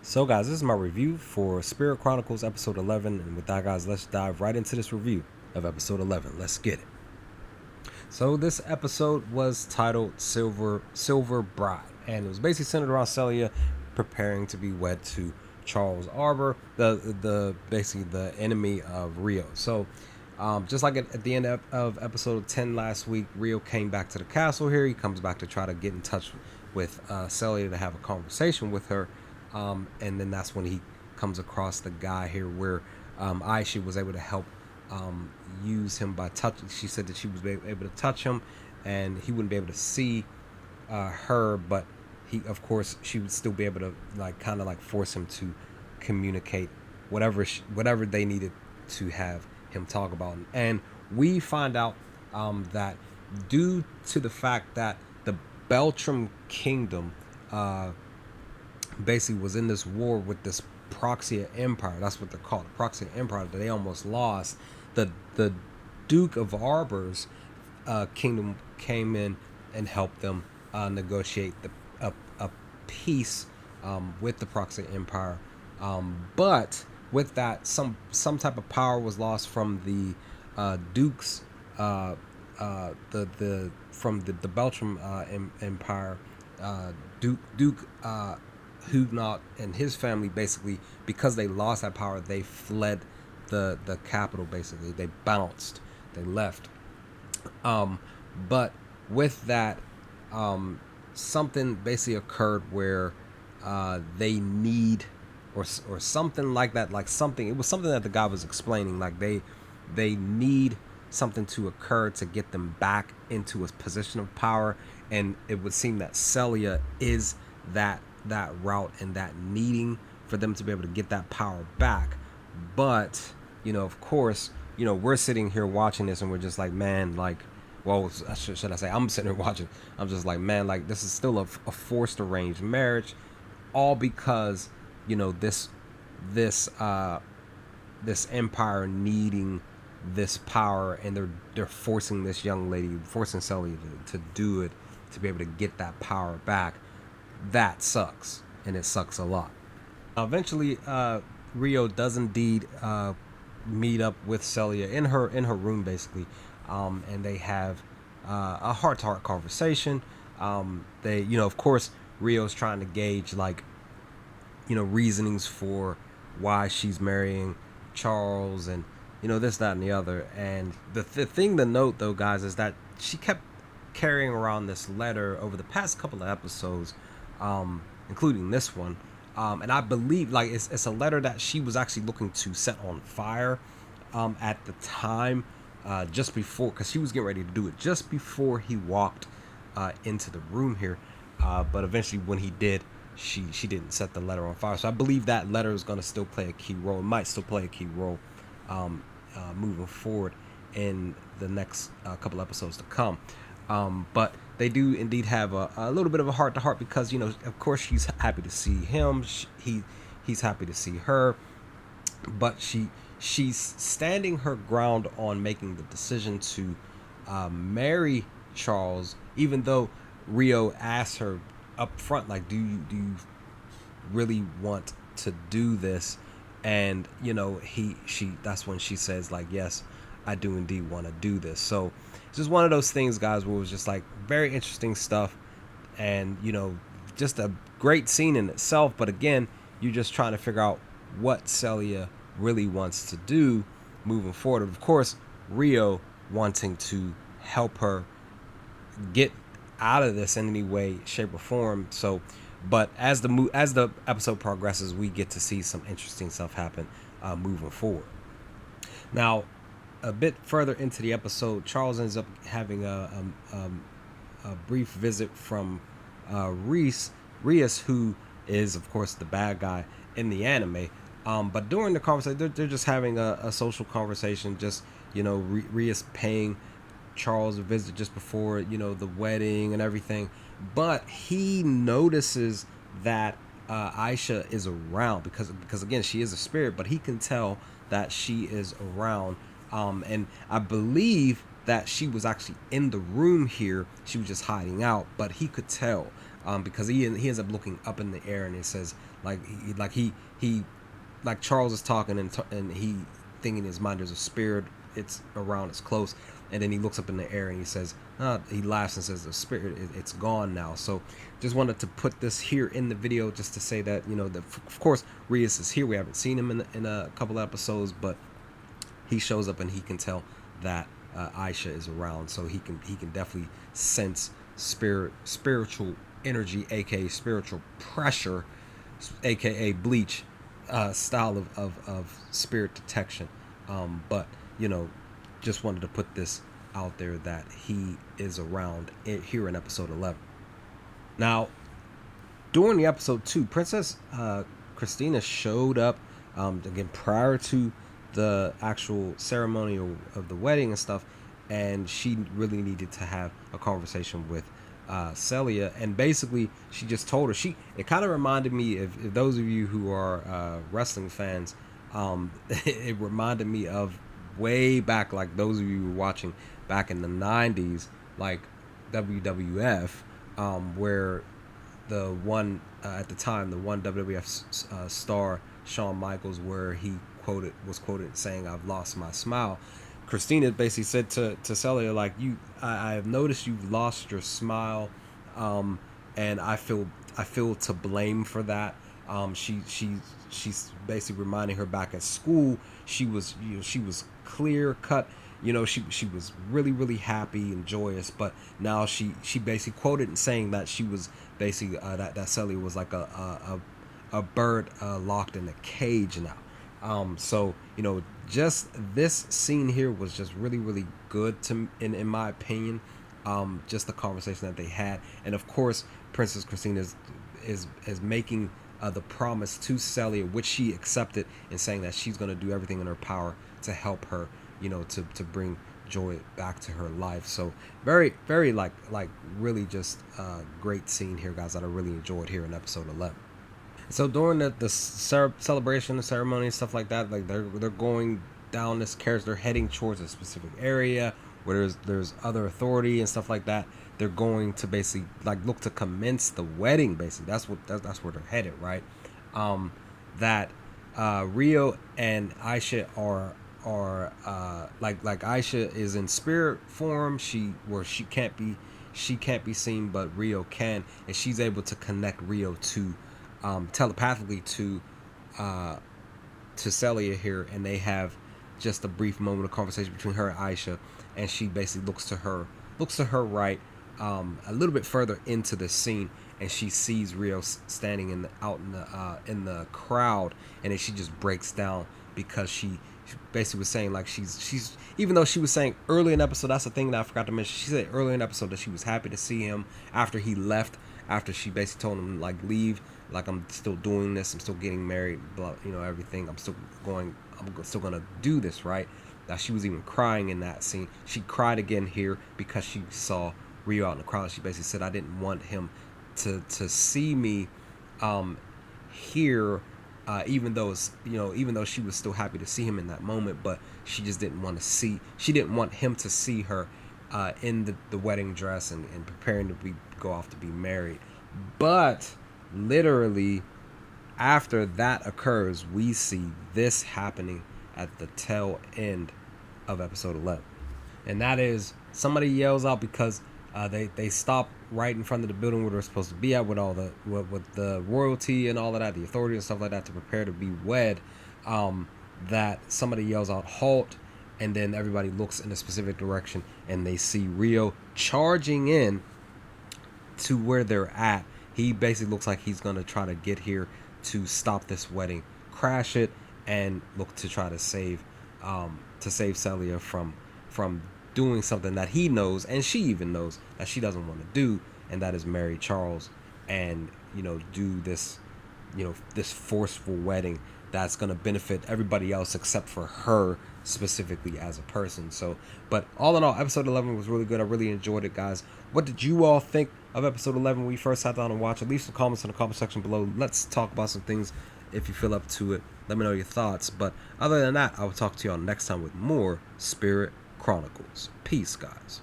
So guys, this is my review for Spirit Chronicles episode 11, and with that guys, let's dive right into this review of episode 11. Let's get it. So this episode was titled Silver Bride, and it was basically centered around Celia preparing to be wed to Charles Arbor, the basically the enemy of Rio. So just like at the end of episode 10 last week, Rio came back to the castle here. He comes back to try to get in touch with Celia to have a conversation with her. And then that's when he comes across the guy here where Aisha was able to help use him by touching. She said that she was able to touch him and he wouldn't be able to see her, but of course, she would still be able to kind of force him to communicate whatever they needed to have him talk about. And we find out that due to the fact that the Beltram Kingdom basically was in this war with this Proxia Empire. That's what they're called, the Proxia Empire, that they almost lost. The Duke of Arbor's kingdom came in and helped them negotiate a peace with the Proxia Empire. But with that, some type of power was lost from the dukes, from the Beltram Empire. Duke Huguenot and his family, basically because they lost that power, they fled the capital. Basically, they bounced, they left. But with that, something basically occurred where they need or something like that, it was something that the guy was explaining, they need something to occur to get them back into a position of power. And it would seem that Celia is that route and that needing for them to be able to get that power back. But of course, we're sitting here watching this and we're just like, man, well, should I say, I'm sitting here watching, I'm just like, man, this is still a forced arranged marriage, all because this empire needing this power, and they're forcing this young lady, forcing Celia to do it, to be able to get that power back. That sucks, and it sucks a lot. Eventually, Rio does indeed meet up with Celia in her room, basically, and they have a heart-to-heart conversation. They, of course, Rio's trying to gauge reasonings for why she's marrying Charles, and this, that, and the other. And the thing to note, though, guys, is that she kept carrying around this letter over the past couple of episodes, including this one, and I believe it's a letter that she was actually looking to set on fire at the time, just before, because she was getting ready to do it just before he walked into the room here, but eventually when he did, she didn't set the letter on fire. So I believe that letter is going to still play a key role. It might still play a key role moving forward in the next couple episodes to come. But they do indeed have a little bit of a heart-to-heart, because of course she's happy to see him, he's happy to see her, but she's standing her ground on making the decision to marry Charles, even though Rio asked her up front, do you really want to do this? And that's when she says, yes, I do indeed want to do this. So it's just one of those things, guys, where it was just very interesting stuff, and just a great scene in itself. But again, you're just trying to figure out what Celia really wants to do moving forward. Of course, Rio wanting to help her get out of this in any way, shape, or form. So, but as the episode progresses, we get to see some interesting stuff happen moving forward. Now, a bit further into the episode, Charles ends up having a brief visit from Reeserius, who is, of course, the bad guy in the anime. But during the conversation, they're just having a social conversation, just Rees paying Charles a visit just before the wedding and everything. But he notices that Aisha is around, because again, she is a spirit, but he can tell that she is around. And I believe that she was actually in the room here. She was just hiding out, but he could tell, because he ends up looking up in the air, and it says He like Charles is talking and he thinking in his mind there's a spirit, it's around, it's close, and then he looks up in the air and he says, he laughs and says the spirit, it's gone now. So just wanted to put this here in the video just to say that, you know, that of course Reus is here. We haven't seen him in a couple episodes, but he shows up and he can tell that Aisha is around, so he can definitely sense spiritual energy, aka spiritual pressure, aka bleach style of spirit detection. But you know, just wanted to put this out there that he is around here in episode 11. Now, during the episode 2, Princess Christina showed up again prior to the actual ceremony of the wedding and stuff, and she really needed to have a conversation with Celia, and basically she just told her, it kind of reminded me, if those of you who are wrestling fans, it reminded me of way back, like those of you who were watching back in the 90s, like WWF, where the one at the time, the one WWF star Shawn Michaels, where he was quoted saying, "I've lost my smile." Christina basically said to Celia, like, I have noticed you've lost your smile, and I feel to blame for that. She's basically reminding her back at school, she was clear cut, she was really happy and joyous, but now she basically quoted and saying that she was basically that Celia was like a bird locked in a cage now. So just this scene here was just really good in my opinion. Just the conversation that they had, and of course Princess Christina is making the promise to Celia, which she accepted, and saying that she's going to do everything in her power to help her, to bring joy back to her life. So very like really just great scene here, guys, that I really enjoyed here in episode 11. So during the celebration, the ceremony, and stuff like that, like they're going down this carriage, they're heading towards a specific area where there's other authority and stuff like that. They're going to basically like look to commence the wedding. Basically, that's where they're headed, right? That Rio and Aisha are like Aisha is in spirit form. She can't be seen, but Rio can, and she's able to connect Rio to telepathically to Celia here, and they have just a brief moment of conversation between her and Aisha, and she basically looks to her right, a little bit further into the scene, and she sees Rio standing in the crowd, and then she just breaks down because she basically was saying, like, she's even though she was saying early in the episode, that's the thing that I forgot to mention, she said early in the episode that she was happy to see him after he left, after she basically told him, like, leave, like, I'm still doing this, I'm still getting married, blah, everything, I'm still gonna do this, right? Now she was even crying in that scene. She cried again here because she saw Rio out in the crowd. She basically said, I didn't want him to see me here, even though she was still happy to see him in that moment, but she just didn't want him to see her in the wedding dress and preparing to go off to be married. But literally after that occurs, we see this happening at the tail end of episode 11, and that is somebody yells out because they stop right in front of the building where they're supposed to be at with all with the royalty and all of that, the authority and stuff like that, to prepare to be wed. That somebody yells out halt, and then everybody looks in a specific direction and they see Rio charging in to where they're at. He basically looks like he's gonna try to get here to stop this wedding, crash it, and look to try to save Celia from doing something that he knows, and she even knows, that she doesn't want to do, and that is marry Charles and do this this forceful wedding that's going to benefit everybody else except for her specifically as a person. So, but all in all, episode 11 was really good. I really enjoyed it, guys. What did you all think of episode 11 when we first sat down and watched it? Leave some comments in the comment section below. Let's talk about some things if you feel up to it. Let me know your thoughts. But other than that, I will talk to y'all next time with more Spirit Chronicles. Peace, guys.